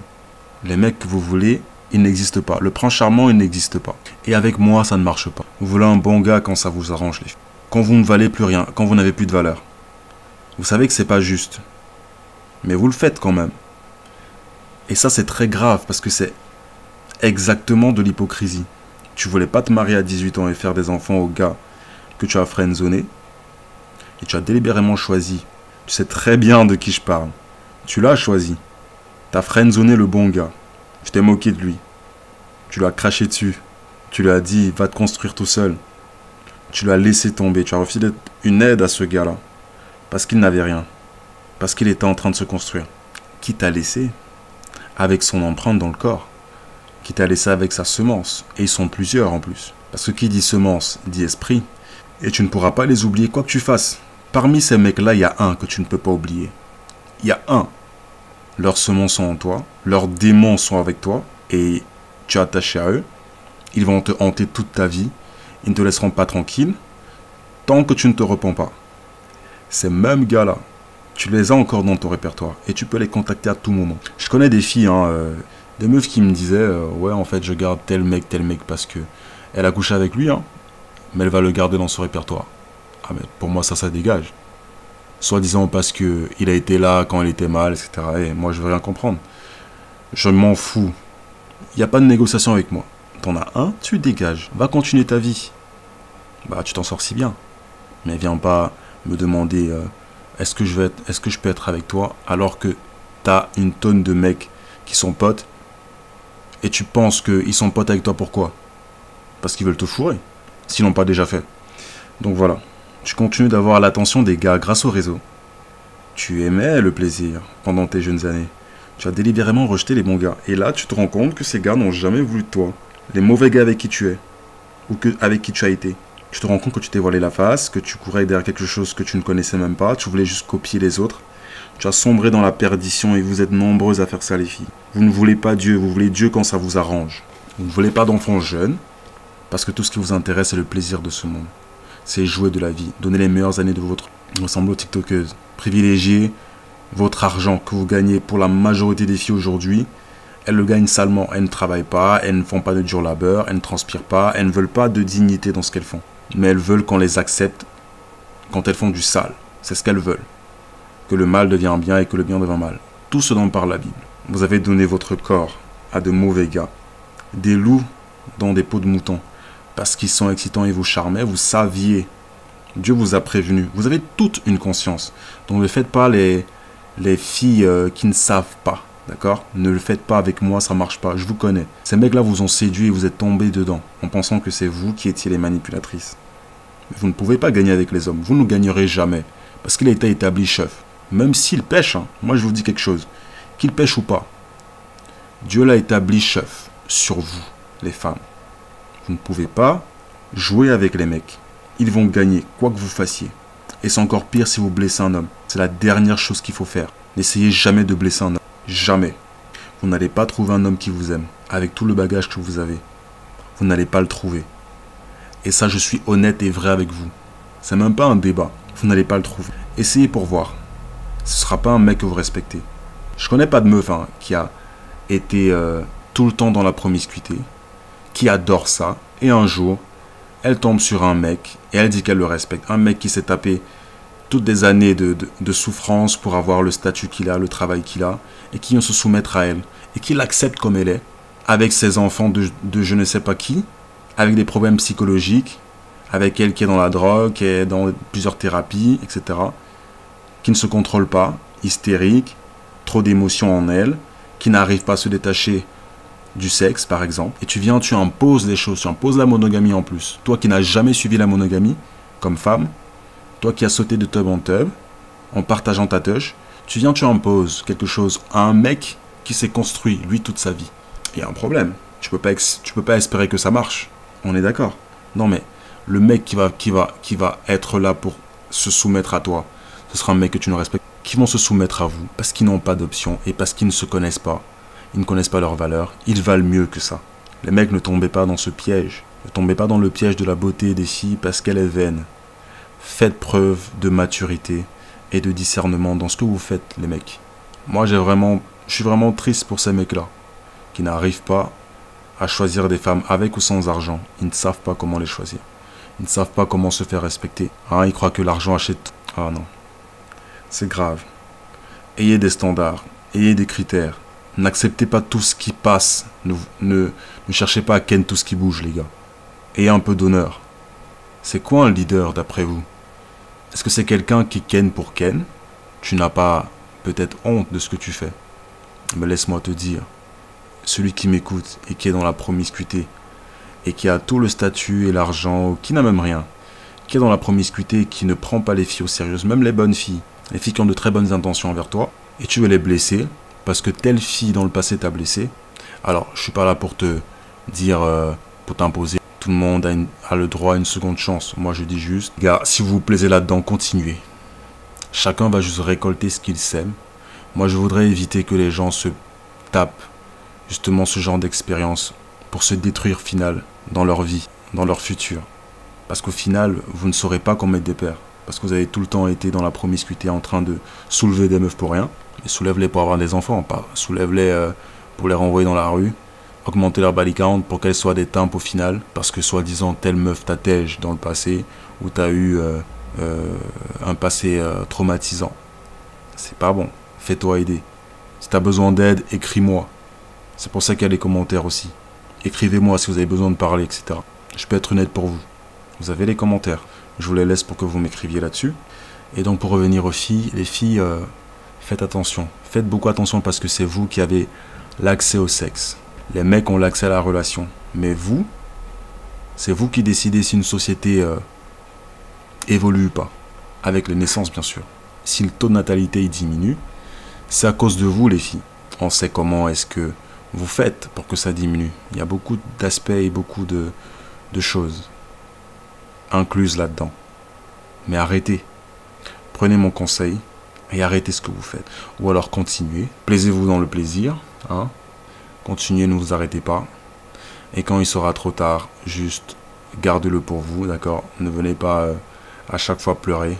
Les mecs que vous voulez, ils n'existent pas. Le prince charmant, il n'existe pas. Et avec moi, ça ne marche pas. Vous voulez un bon gars quand ça vous arrange, les filles. Quand vous ne valez plus rien, quand vous n'avez plus de valeur. Vous savez que c'est pas juste. Mais vous le faites quand même. Et ça, c'est très grave parce que c'est exactement de l'hypocrisie. Tu voulais pas te marier à 18 ans et faire des enfants au gars que tu as friendzoné. Et tu as délibérément choisi. Tu sais très bien de qui je parle. Tu l'as choisi. T'as friendzoné le bon gars. Tu t'es moqué de lui. Tu lui as craché dessus. Tu lui as dit, va te construire tout seul. Tu l'as laissé tomber. Tu as refusé d'être une aide à ce gars-là. Parce qu'il n'avait rien. Parce qu'il était en train de se construire. Qui t'a laissé avec son empreinte dans le corps. Qui t'a laissé avec sa semence. Et ils sont plusieurs en plus. Parce que qui dit semence, dit esprit. Et tu ne pourras pas les oublier quoi que tu fasses. Parmi ces mecs-là, il y a un que tu ne peux pas oublier. Il y a un. Leurs semences sont en toi. Leurs démons sont avec toi. Et tu es attaché à eux. Ils vont te hanter toute ta vie. Ils ne te laisseront pas tranquille. Tant que tu ne te repens pas. Ces mêmes gars-là, tu les as encore dans ton répertoire. Et tu peux les contacter à tout moment. Je connais des filles, des meufs qui me disaient ouais, en fait, je garde tel mec parce que elle a couché avec lui, mais elle va le garder dans son répertoire. Ah, mais pour moi, ça dégage. Soi-disant parce que il a été là quand elle était mal, etc. Et moi, je veux rien comprendre. Je m'en fous. Il n'y a pas de négociation avec moi. T'en as un, tu dégages. Va continuer ta vie. Bah, tu t'en sors si bien. Mais viens pas me demander est-ce que je peux être avec toi alors que t'as une tonne de mecs qui sont potes et tu penses qu'ils sont potes avec toi, pourquoi? Parce qu'ils veulent te fourrer, s'ils l'ont pas déjà fait. Donc voilà, tu continues d'avoir l'attention des gars grâce au réseau. Tu aimais le plaisir pendant tes jeunes années. Tu as délibérément rejeté les bons gars. Et là, tu te rends compte que ces gars n'ont jamais voulu de toi. les mauvais gars avec qui tu es, ou avec qui tu as été. Tu te rends compte que tu t'es voilé la face, que tu courais derrière quelque chose que tu ne connaissais même pas, tu voulais juste copier les autres. Tu as sombré dans la perdition et vous êtes nombreuses à faire ça, les filles. Vous ne voulez pas Dieu, vous voulez Dieu quand ça vous arrange. Vous ne voulez pas d'enfants jeunes, parce que tout ce qui vous intéresse, c'est le plaisir de ce monde. C'est jouer de la vie, donner les meilleures années de votre... Ressemblez aux tiktokeuses. Privilégiez votre argent que vous gagnez pour la majorité des filles aujourd'hui. Elles le gagnent salement, elles ne travaillent pas, elles ne font pas de dur labeur, elles ne transpirent pas, elles ne veulent pas de dignité dans ce qu'elles font. Mais elles veulent qu'on les accepte quand elles font du sale. C'est ce qu'elles veulent. Que le mal devient bien et que le bien devient mal. Tout ce dont parle la Bible. Vous avez donné votre corps à de mauvais gars. Des loups dans des peaux de mouton. Parce qu'ils sont excitants et vous charmaient, vous saviez. Dieu vous a prévenu. Vous avez toute une conscience. Donc ne faites pas les filles qui ne savent pas. D'accord? Ne le faites pas avec moi, ça marche pas. Je vous connais. Ces mecs-là vous ont séduit et vous êtes tombés dedans. En pensant que c'est vous qui étiez les manipulatrices. Mais vous ne pouvez pas gagner avec les hommes. Vous ne gagnerez jamais. Parce qu'il a été établi chef. Même s'il pêche, hein, moi je vous dis quelque chose. Qu'il pêche ou pas. Dieu l'a établi chef sur vous, les femmes. Vous ne pouvez pas jouer avec les mecs. Ils vont gagner, quoi que vous fassiez. Et c'est encore pire si vous blessez un homme. C'est la dernière chose qu'il faut faire. N'essayez jamais de blesser un homme. Jamais. Vous n'allez pas trouver un homme qui vous aime. Avec tout le bagage que vous avez. Vous n'allez pas le trouver. Et ça, je suis honnête et vrai avec vous. C'est même pas un débat. Vous n'allez pas le trouver. Essayez pour voir. Ce ne sera pas un mec que vous respectez. Je connais pas de meuf qui a été tout le temps dans la promiscuité, qui adore ça, et un jour, elle tombe sur un mec, et elle dit qu'elle le respecte. Un mec qui s'est tapé toutes des années de souffrance pour avoir le statut qu'il a, le travail qu'il a, et qui vient se soumettre à elle, et qui l'accepte comme elle est, avec ses enfants de je ne sais pas qui, avec des problèmes psychologiques, avec elle qui est dans la drogue, qui est dans plusieurs thérapies, etc., qui ne se contrôle pas, hystérique, trop d'émotions en elle, qui n'arrive pas à se détacher du sexe, par exemple. Et tu viens, tu imposes des choses, tu imposes la monogamie en plus. Toi qui n'as jamais suivi la monogamie, comme femme, toi qui as sauté de tub en tub, en partageant ta touche, tu viens, tu imposes quelque chose à un mec qui s'est construit, lui, toute sa vie. Il y a un problème. Tu peux pas espérer que ça marche. On est d'accord? Non, mais le mec qui va être là pour se soumettre à toi, ce sera un mec que tu ne respectes, qui vont se soumettre à vous parce qu'ils n'ont pas d'option et parce qu'ils ne se connaissent pas. Ils ne connaissent pas leurs valeurs. Ils valent mieux que ça. Les mecs, ne tombez pas dans ce piège. Ne tombez pas dans le piège de la beauté des filles parce qu'elle est vaine. Faites preuve de maturité et de discernement dans ce que vous faites, les mecs. Moi, je suis vraiment triste pour ces mecs-là qui n'arrivent pas à choisir des femmes avec ou sans argent. Ils ne savent pas comment les choisir. Ils ne savent pas comment se faire respecter. Ils croient que l'argent achète... Ah non. C'est grave. Ayez des standards. Ayez des critères. N'acceptez pas tout ce qui passe. Ne cherchez pas à ken tout ce qui bouge, les gars. Ayez un peu d'honneur. C'est quoi un leader, d'après vous? Est-ce que c'est quelqu'un qui ken pour ken? Tu n'as pas peut-être honte de ce que tu fais. Mais laisse-moi te dire, celui qui m'écoute et qui est dans la promiscuité, et qui a tout le statut et l'argent, ou qui n'a même rien, qui est dans la promiscuité et qui ne prend pas les filles au sérieux, même les bonnes filles, les filles qui ont de très bonnes intentions envers toi, et tu veux les blesser, parce que telle fille dans le passé t'a blessé. Alors, je suis pas là pour te dire, pour t'imposer. Tout le monde a le droit à une seconde chance. Moi, je dis juste, gars, si vous vous plaisez là-dedans, continuez. Chacun va juste récolter ce qu'il sème. Moi, je voudrais éviter que les gens se tapent justement ce genre d'expérience pour se détruire final dans leur vie, dans leur futur. Parce qu'au final, vous ne saurez pas comment mettre des pères. Parce que vous avez tout le temps été dans la promiscuité en train de soulever des meufs pour rien. Et soulève-les pour avoir des enfants, pas soulève-les pour les renvoyer dans la rue. Augmenter leur body count pour qu'elles soient des tempes au final. Parce que soi-disant, telle meuf t'attège dans le passé ou t'as eu un passé traumatisant. C'est pas bon. Fais-toi aider. Si t'as besoin d'aide, écris-moi. C'est pour ça qu'il y a les commentaires aussi. Écrivez-moi si vous avez besoin de parler, etc. Je peux être honnête pour vous. Vous avez les commentaires. Je vous les laisse pour que vous m'écriviez là-dessus. Et donc pour revenir aux filles, les filles, faites attention. Faites beaucoup attention parce que c'est vous qui avez l'accès au sexe. Les mecs ont l'accès à la relation. Mais vous, c'est vous qui décidez si une société évolue ou pas. Avec les naissances, bien sûr. Si le taux de natalité il diminue, c'est à cause de vous, les filles. On sait comment est-ce que vous faites pour que ça diminue. Il y a beaucoup d'aspects et beaucoup de choses incluses là-dedans. Mais arrêtez. Prenez mon conseil et arrêtez ce que vous faites. Ou alors continuez. Plaisez-vous dans le plaisir. Hein. Continuez, ne vous arrêtez pas. Et quand il sera trop tard, juste gardez-le pour vous, d'accord? Ne venez pas à chaque fois pleurer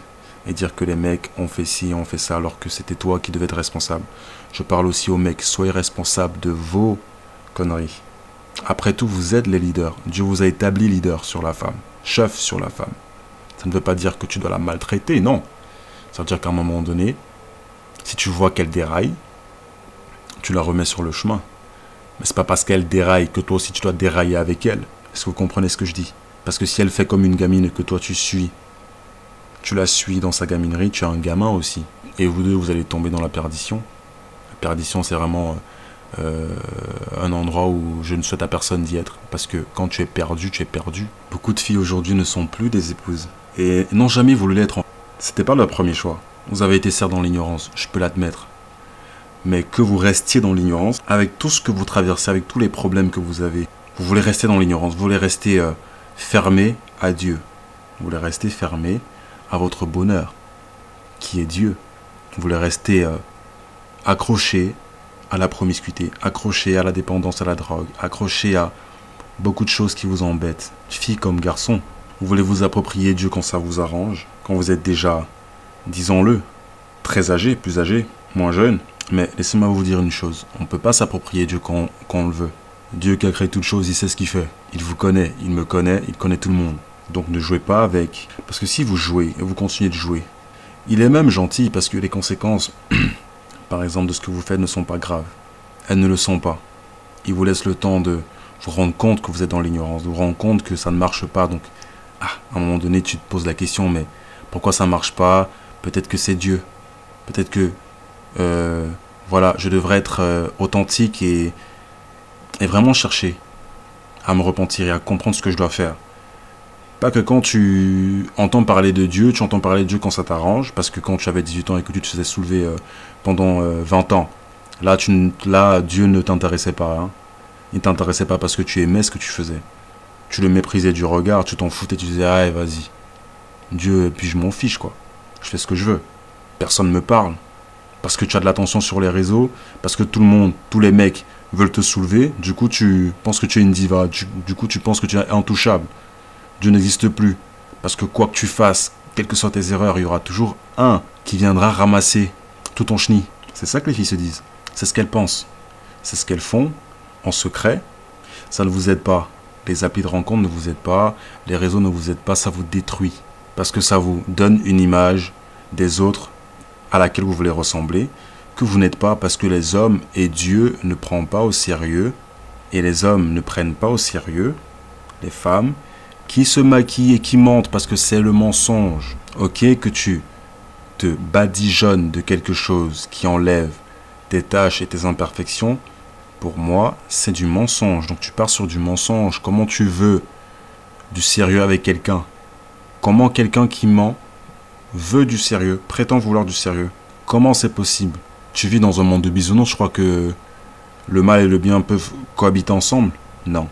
et dire que les mecs ont fait ci, ont fait ça, alors que c'était toi qui devais être responsable. Je parle aussi aux mecs, soyez responsables de vos conneries. Après tout, vous êtes les leaders. Dieu vous a établi leader sur la femme, chef sur la femme. Ça ne veut pas dire que tu dois la maltraiter, non. Ça veut dire qu'à un moment donné, si tu vois qu'elle déraille, tu la remets sur le chemin. Mais c'est pas parce qu'elle déraille que toi aussi tu dois dérailler avec elle. Est-ce que vous comprenez ce que je dis? Parce que si elle fait comme une gamine et que toi tu la suis dans sa gaminerie, tu es un gamin aussi. Et vous deux, vous allez tomber dans la perdition. La perdition, c'est vraiment un endroit où je ne souhaite à personne d'y être. Parce que quand tu es perdu, tu es perdu. Beaucoup de filles aujourd'hui ne sont plus des épouses. Et n'ont jamais voulu l'être. C'était pas leur premier choix. Vous avez été serre dans l'ignorance, je peux l'admettre. Mais que vous restiez dans l'ignorance, avec tout ce que vous traversez, avec tous les problèmes que vous avez, vous voulez rester dans l'ignorance, vous voulez rester fermé à Dieu. Vous voulez rester fermé à votre bonheur, qui est Dieu. Vous voulez rester accroché à la promiscuité, accroché à la dépendance à la drogue, accroché à beaucoup de choses qui vous embêtent, filles comme garçons. Vous voulez vous approprier Dieu quand ça vous arrange, quand vous êtes déjà, disons-le, très âgé, plus âgé, moins jeune. Mais laissez-moi vous dire une chose, on ne peut pas s'approprier Dieu quand on le veut. Dieu qui a créé toutes choses, il sait ce qu'il fait. Il vous connaît, il me connaît, il connaît tout le monde. Donc ne jouez pas avec. Parce que si vous jouez et vous continuez de jouer, il est même gentil parce que les conséquences, par exemple, de ce que vous faites ne sont pas graves. Elles ne le sont pas. Il vous laisse le temps de vous rendre compte que vous êtes dans l'ignorance, de vous rendre compte que ça ne marche pas. Donc, à un moment donné, tu te poses la question, mais pourquoi ça ne marche pas? Peut-être que c'est Dieu. Peut-être que... voilà, je devrais être authentique et vraiment chercher à me repentir et à comprendre ce que je dois faire. Pas que quand tu entends parler de Dieu, tu entends parler de Dieu quand ça t'arrange, parce que quand tu avais 18 ans et que tu te faisais soulever pendant 20 ans, là, Dieu ne t'intéressait pas. Hein. Il ne t'intéressait pas parce que tu aimais ce que tu faisais. Tu le méprisais du regard, tu t'en foutais, tu disais, ah, vas-y. Dieu, et puis je m'en fiche, quoi. Je fais ce que je veux. Personne ne me parle. Parce que tu as de l'attention sur les réseaux, parce que tout le monde, tous les mecs veulent te soulever, du coup tu penses que tu es une diva, du coup tu penses que tu es intouchable. Dieu n'existe plus. Parce que quoi que tu fasses, quelles que soient tes erreurs, il y aura toujours un qui viendra ramasser tout ton chenille. C'est ça que les filles se disent. C'est ce qu'elles pensent. C'est ce qu'elles font en secret. Ça ne vous aide pas. Les applis de rencontre ne vous aident pas. Les réseaux ne vous aident pas. Ça vous détruit. Parce que ça vous donne une image des autres à laquelle vous voulez ressembler, que vous n'êtes pas, parce que les hommes et Dieu ne prennent pas au sérieux, et les hommes ne prennent pas au sérieux les femmes qui se maquillent et qui mentent parce que c'est le mensonge. Ok, que tu te badigeonnes de quelque chose qui enlève tes tâches et tes imperfections, pour moi, c'est du mensonge. Donc tu pars sur du mensonge. Comment tu veux du sérieux avec quelqu'un? Comment quelqu'un qui ment veut du sérieux, prétend vouloir du sérieux? Comment c'est possible? Tu vis dans un monde de bisounours, je crois que le mal et le bien peuvent cohabiter ensemble? Non.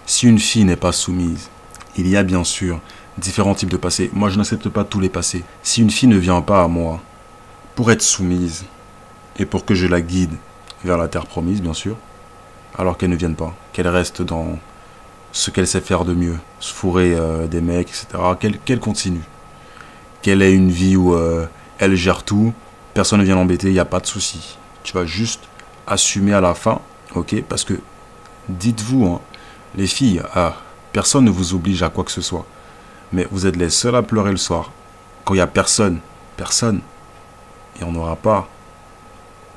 Si une fille n'est pas soumise, il y a bien sûr différents types de passés. Moi, je n'accepte pas tous les passés. Si une fille ne vient pas à moi pour être soumise et pour que je la guide vers la terre promise, bien sûr, alors qu'elle ne vienne pas, qu'elle reste dans ce qu'elle sait faire de mieux, se fourrer des mecs, etc., qu'elle continue. Qu'elle ait une vie où elle gère tout, personne ne vient l'embêter, il n'y a pas de souci. Tu vas juste assumer à la fin, ok? Parce que, dites-vous, hein, les filles, personne ne vous oblige à quoi que ce soit. Mais vous êtes les seuls à pleurer le soir. Quand il n'y a personne, et on n'aura pas.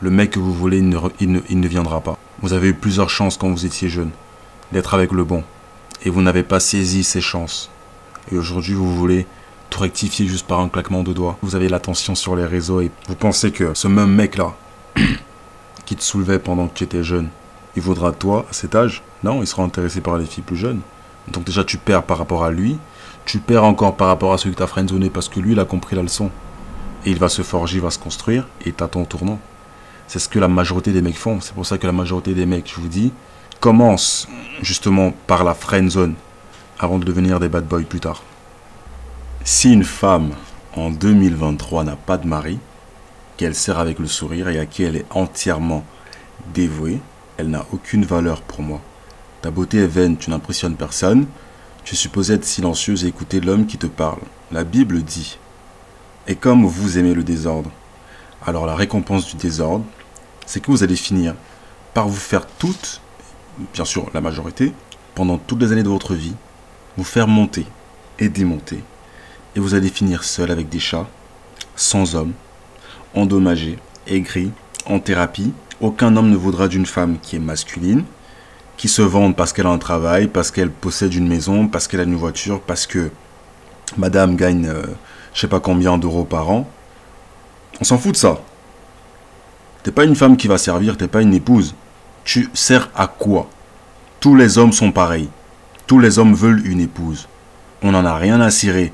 Le mec que vous voulez, il ne viendra pas. Vous avez eu plusieurs chances quand vous étiez jeune d'être avec le bon. Et vous n'avez pas saisi ces chances. Et aujourd'hui, vous voulez tout rectifier juste par un claquement de doigts. Vous avez l'attention sur les réseaux et vous pensez que ce même mec-là, qui te soulevait pendant que tu étais jeune, il vaudra toi à cet âge? Non, il sera intéressé par les filles plus jeunes. Donc déjà, tu perds par rapport à lui. Tu perds encore par rapport à celui que tu as friendzonné parce que lui, il a compris la leçon. Et il va se forger, il va se construire et il t'attend au tournant. C'est ce que la majorité des mecs font. C'est pour ça que la majorité des mecs, je vous dis, commencent justement par la friend zone avant de devenir des bad boys plus tard. Si une femme en 2023 n'a pas de mari, qu'elle sert avec le sourire et à qui elle est entièrement dévouée, elle n'a aucune valeur pour moi. Ta beauté est vaine, tu n'impressionnes personne, tu es supposé être silencieuse et écouter l'homme qui te parle. La Bible dit, et comme vous aimez le désordre, alors la récompense du désordre, c'est que vous allez finir par vous faire toutes, bien sûr la majorité, pendant toutes les années de votre vie, vous faire monter et démonter. Et vous allez finir seul avec des chats, sans homme, endommagé, aigri, en thérapie. Aucun homme ne voudra d'une femme qui est masculine, qui se vante parce qu'elle a un travail, parce qu'elle possède une maison, parce qu'elle a une voiture, parce que madame gagne je sais pas combien d'euros par an. On s'en fout de ça. T'es pas une femme qui va servir, t'es pas une épouse. Tu sers à quoi? Tous les hommes sont pareils. Tous les hommes veulent une épouse. On n'en a rien à cirer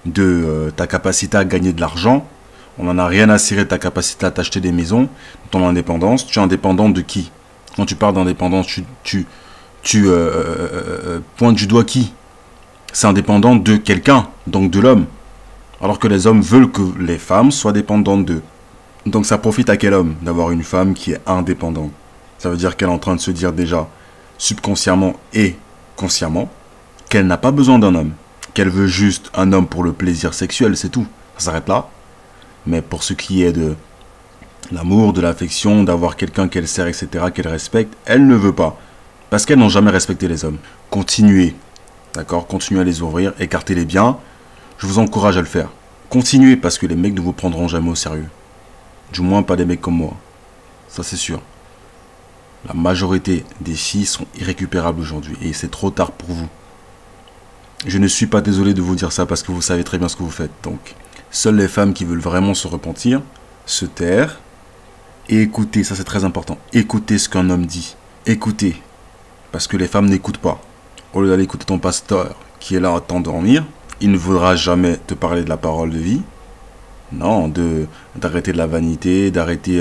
de ta capacité à gagner de l'argent. On n'en a rien à cirer de ta capacité à t'acheter des maisons, de ton indépendance. Tu es indépendant de qui? Quand tu parles d'indépendance, tu pointes du doigt qui? C'est indépendant de quelqu'un, donc de l'homme. Alors que les hommes veulent que les femmes soient dépendantes d'eux. Donc ça profite à quel homme d'avoir une femme qui est indépendante? Ça veut dire qu'elle est en train de se dire déjà, subconsciemment et consciemment, qu'elle n'a pas besoin d'un homme. Qu'elle veut juste un homme pour le plaisir sexuel, c'est tout. Ça s'arrête là. Mais pour ce qui est de l'amour, de l'affection, d'avoir quelqu'un qu'elle sert, etc., qu'elle respecte, elle ne veut pas. Parce qu'elles n'ont jamais respecté les hommes. Continuez. D'accord? Continuez à les ouvrir, écartez-les bien. Je vous encourage à le faire. Continuez parce que les mecs ne vous prendront jamais au sérieux. Du moins pas des mecs comme moi. Ça c'est sûr. La majorité des filles sont irrécupérables aujourd'hui. Et c'est trop tard pour vous. Je ne suis pas désolé de vous dire ça parce que vous savez très bien ce que vous faites. Donc, seules les femmes qui veulent vraiment se repentir, se taire et écouter. Ça c'est très important. Écoutez ce qu'un homme dit. Écoutez. Parce que les femmes n'écoutent pas. Au lieu d'aller écouter ton pasteur qui est là à t'endormir, il ne voudra jamais te parler de la parole de vie. Non, d'arrêter de la vanité, d'arrêter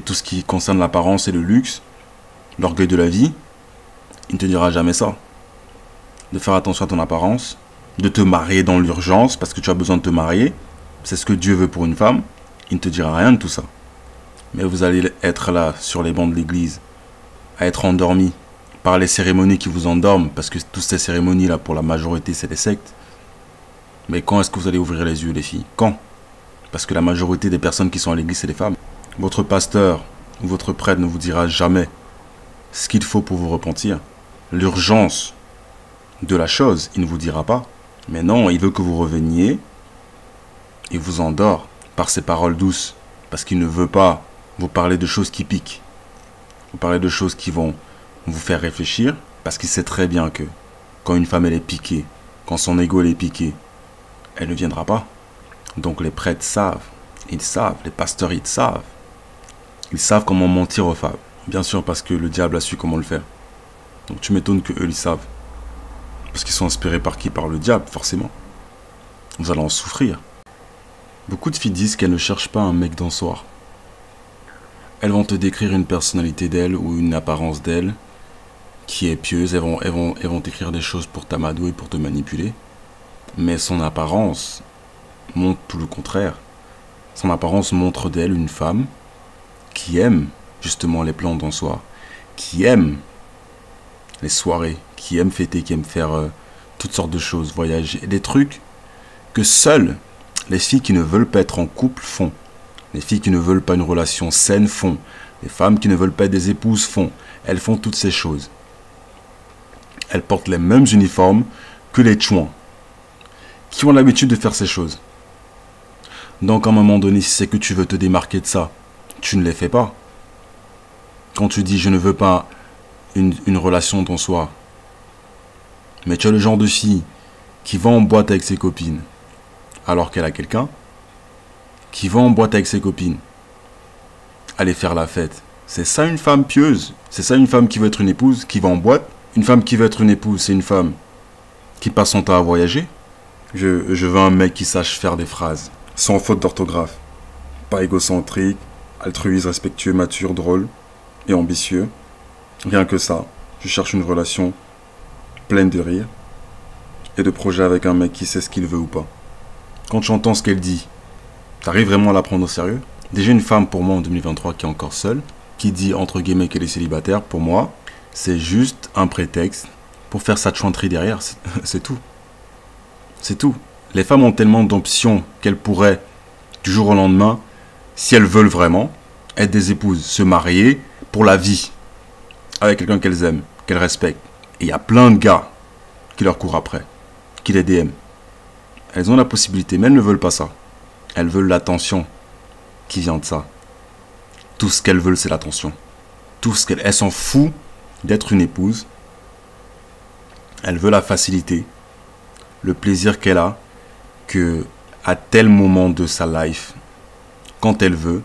tout ce qui concerne l'apparence et le luxe, l'orgueil de la vie. Il ne te dira jamais ça. De faire attention à ton apparence, de te marier dans l'urgence parce que tu as besoin de te marier. C'est ce que Dieu veut pour une femme. Il ne te dira rien de tout ça. Mais vous allez être là sur les bancs de l'église, à être endormi par les cérémonies qui vous endorment, parce que toutes ces cérémonies-là, pour la majorité, c'est des sectes. Mais quand est-ce que vous allez ouvrir les yeux, les filles? Quand? Parce que la majorité des personnes qui sont à l'église, c'est des femmes. Votre pasteur ou votre prêtre ne vous dira jamais ce qu'il faut pour vous repentir. L'urgence de la chose, il ne vous dira pas. Mais non, il veut que vous reveniez et vous endort par ses paroles douces. Parce qu'il ne veut pas vous parler de choses qui piquent. Vous parler de choses qui vont vous faire réfléchir, parce qu'il sait très bien que quand une femme elle est piquée, quand son ego elle est piqué, elle ne viendra pas. Donc les prêtres savent, ils savent, les pasteurs ils savent comment mentir aux femmes. Bien sûr parce que le diable a su comment le faire. Donc tu m'étonnes que eux ils savent. Parce qu'ils sont inspirés par qui? Par le diable, forcément. Vous allez en souffrir. Beaucoup de filles disent qu'elles ne cherchent pas un mec dansoir. Elles vont te décrire une personnalité d'elle ou une apparence d'elle qui est pieuse. Elles vont t'écrire des choses pour t'amadouer, pour te manipuler. Mais son apparence montre tout le contraire. Son apparence montre d'elle une femme qui aime justement les plans dansoirs, qui aime les soirées, qui aime fêter, qui aime faire toutes sortes de choses, voyager, des trucs que seules les filles qui ne veulent pas être en couple font. Les filles qui ne veulent pas une relation saine font. Les femmes qui ne veulent pas être des épouses font. Elles font toutes ces choses. Elles portent les mêmes uniformes que les chouans, qui ont l'habitude de faire ces choses. Donc à un moment donné, si c'est que tu veux te démarquer de ça, tu ne les fais pas. Quand tu dis je ne veux pas une relation dansoire, mais tu es le genre de fille qui va en boîte avec ses copines alors qu'elle a quelqu'un, qui va en boîte avec ses copines, aller faire la fête. C'est ça une femme pieuse. C'est ça une femme qui veut être une épouse, qui va en boîte. Une femme qui veut être une épouse, c'est une femme qui passe son temps à voyager. Je veux un mec qui sache faire des phrases, sans faute d'orthographe. Pas égocentrique, altruiste, respectueux, mature, drôle et ambitieux. Rien que ça, je cherche une relation pleine de rire et de projets avec un mec qui sait ce qu'il veut ou pas. Quand tu entends ce qu'elle dit, t'arrives vraiment à la prendre au sérieux? Déjà une femme pour moi en 2023 qui est encore seule, qui dit entre guillemets qu'elle est célibataire, pour moi, c'est juste un prétexte pour faire sa chouanterie derrière, c'est tout. C'est tout. Les femmes ont tellement d'options qu'elles pourraient, du jour au lendemain, si elles veulent vraiment, être des épouses, se marier pour la vie, avec quelqu'un qu'elles aiment, qu'elles respectent. Et il y a plein de gars qui leur courent après, qui les DM. Elles ont la possibilité, mais elles ne veulent pas ça. Elles veulent l'attention qui vient de ça. Tout ce qu'elles veulent, c'est l'attention. Elles s'en foutent d'être une épouse. Elle veut la facilité, le plaisir qu'elle a, que à tel moment de sa life, quand elle veut,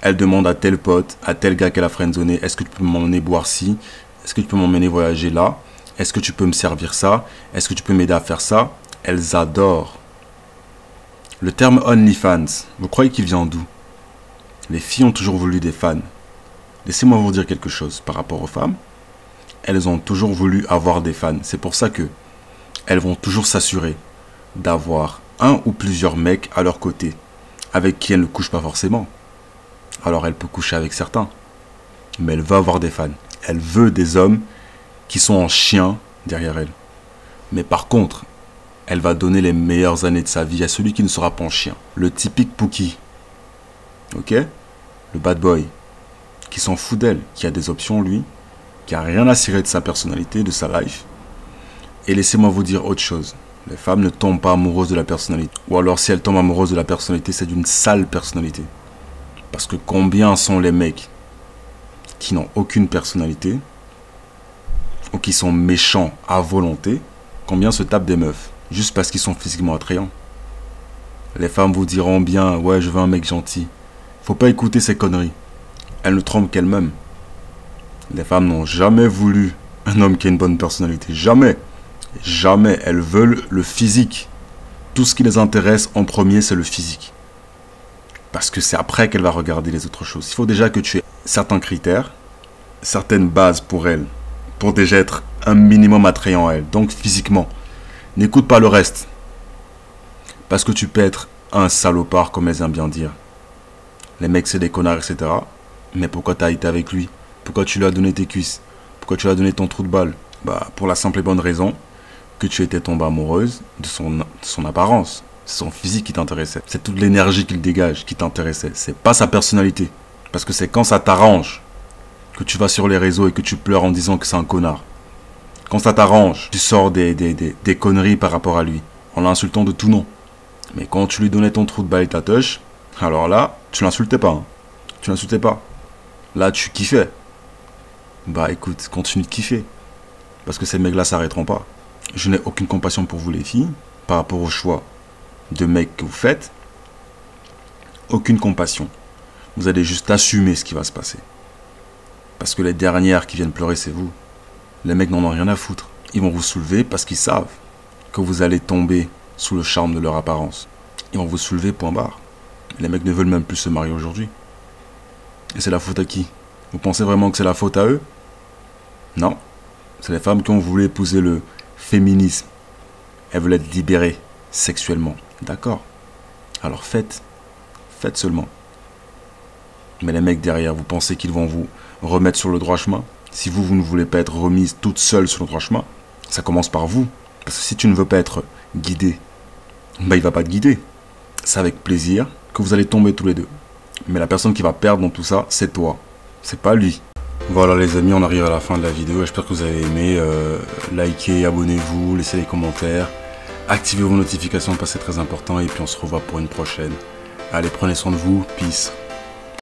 elle demande à tel pote, à tel gars qu'elle a friendzoné, est-ce que tu peux m'emmener boire ci? Est-ce que tu peux m'emmener voyager là? Est-ce que tu peux me servir ça? Est-ce que tu peux m'aider à faire ça? Elles adorent. Le terme OnlyFans, vous croyez qu'il vient d'où? Les filles ont toujours voulu des fans. Laissez-moi vous dire quelque chose par rapport aux femmes. Elles ont toujours voulu avoir des fans. C'est pour ça que elles vont toujours s'assurer d'avoir un ou plusieurs mecs à leur côté, avec qui elles ne couchent pas forcément. Alors elle peut coucher avec certains, mais elle veut avoir des fans. Elle veut des hommes qui sont en chien derrière elle. Mais par contre, elle va donner les meilleures années de sa vie à celui qui ne sera pas en chien. Le typique Pookie. Ok? Le bad boy. Qui s'en fout d'elle, qui a des options lui, qui a rien à cirer de sa personnalité, de sa life. Et laissez-moi vous dire autre chose. Les femmes ne tombent pas amoureuses de la personnalité. Ou alors si elles tombent amoureuses de la personnalité, c'est d'une sale personnalité. Parce que combien sont les mecs qui n'ont aucune personnalité ou qui sont méchants à volonté? Combien se tapent des meufs juste parce qu'ils sont physiquement attrayants? Les femmes vous diront bien, ouais, je veux un mec gentil. Faut pas écouter ces conneries. Elles ne trompent qu'elles-mêmes. Les femmes n'ont jamais voulu un homme qui a une bonne personnalité. Jamais. Jamais. Elles veulent le physique. Tout ce qui les intéresse en premier, c'est le physique. Parce que c'est après qu'elle va regarder les autres choses. Il faut déjà que tu aies certains critères, certaines bases pour elle, pour déjà être un minimum attrayant à elle. Donc physiquement, n'écoute pas le reste. Parce que tu peux être un salopard, comme elles aiment bien dire. Les mecs, c'est des connards, etc. Mais pourquoi tu as été avec lui? Pourquoi tu lui as donné tes cuisses? Pourquoi tu lui as donné ton trou de balle? Bah, pour la simple et bonne raison que tu étais tombée amoureuse de son apparence. C'est son physique qui t'intéressait. C'est toute l'énergie qu'il dégage qui t'intéressait. C'est pas sa personnalité. Parce que c'est quand ça t'arrange que tu vas sur les réseaux et que tu pleures en disant que c'est un connard. Quand ça t'arrange, tu sors des conneries par rapport à lui, en l'insultant de tout nom. Mais quand tu lui donnais ton trou de balle et ta touche, alors là, tu l'insultais pas. Hein. Tu l'insultais pas. Là, tu kiffais. Bah écoute, continue de kiffer. Parce que ces mecs-là s'arrêteront pas. Je n'ai aucune compassion pour vous les filles, par rapport au choix de mecs que vous faites. Aucune compassion. Vous allez juste assumer ce qui va se passer. Parce que les dernières qui viennent pleurer, c'est vous. Les mecs n'en ont rien à foutre. Ils vont vous soulever parce qu'ils savent que vous allez tomber sous le charme de leur apparence. Ils vont vous soulever, point barre. Les mecs ne veulent même plus se marier aujourd'hui. Et c'est la faute à qui? Vous pensez vraiment que c'est la faute à eux? Non. C'est les femmes qui ont voulu épouser le féminisme. Elles veulent être libérées sexuellement. D'accord. Alors faites. Faites seulement. Mais les mecs derrière, vous pensez qu'ils vont vous remettre sur le droit chemin? Si vous ne voulez pas être remise toute seule sur le droit chemin, ça commence par vous. Parce que si tu ne veux pas être guidé, bah il va pas te guider. C'est avec plaisir que vous allez tomber tous les deux. Mais la personne qui va perdre dans tout ça, c'est toi. C'est pas lui. Voilà les amis, on arrive à la fin de la vidéo. J'espère que vous avez aimé. Likez, abonnez-vous, laissez les commentaires. Activez vos notifications parce que c'est très important. Et puis on se revoit pour une prochaine. Allez, prenez soin de vous. Peace.